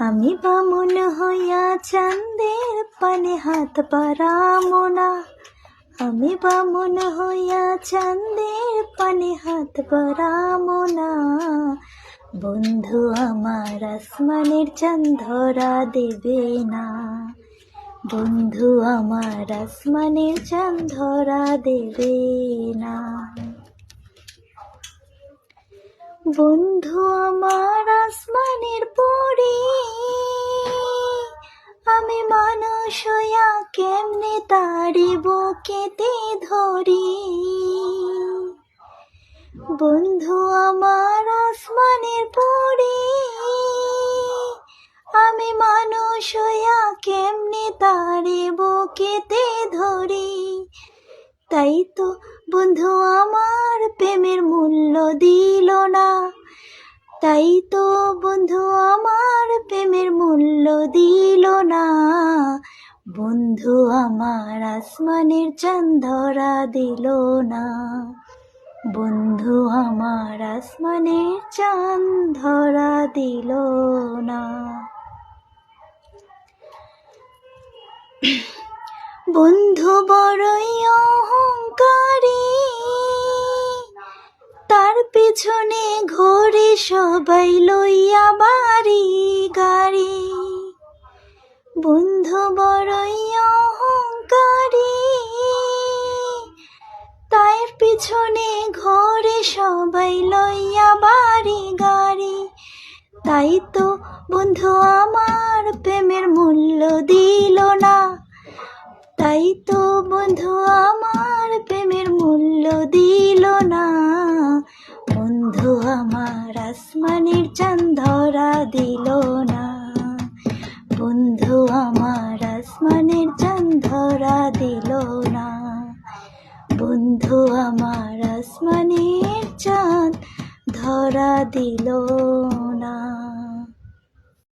আমি বামুন হইয়া চাঁদের পানে হাত বাড়ামো না। আমি বামুন হইয়া চাঁদের পানে হাত বাড়ামো না। বন্ধু আমার আসমানের চাঁদ ধরা দেবে না। বন্ধু আমার আসমানের চাঁদ ধরা দেবে না। বন্ধু আমার আসমানের পরি, আমি মানুষ হইয়া কেমনে তারি বুকেতে ধরি। বন্ধু আমার আসমানের পরি, আমি মানুষ হইয়া কেমনে তারি বুকেতে ধরি। তাই তো বন্ধু আমার প্রেমের মূল্য দিল না। তাই তো বন্ধু আমার প্রেমের মূল্য দিল না। বন্ধু আমার আসমানের চাঁদ ধরা দিল না। বন্ধু আমার আসমানের চাঁদ ধরা দিল না। বন্ধু বড়ই অহংকারী, তার পেছনে ঘোরে সবাই লইয়া বাড়ি গাড়ি। বন্ধু বড়ই অহংকারী, তার পেছনে ঘোরে সবাই লইয়া বাড়ি গাড়ি। তাই তো বন্ধু আমার প্রেমের মূল্য দিল না। তাই তো বন্ধু আমার প্রেমের মূল্য দিল না। বন্ধু আমার আসমানের চাঁদ ধরা দিল না। বন্ধু আমার আসমানের চাঁদ ধরা দিল না। বন্ধু আমার আসমানের চাঁদ ধরা দিল না।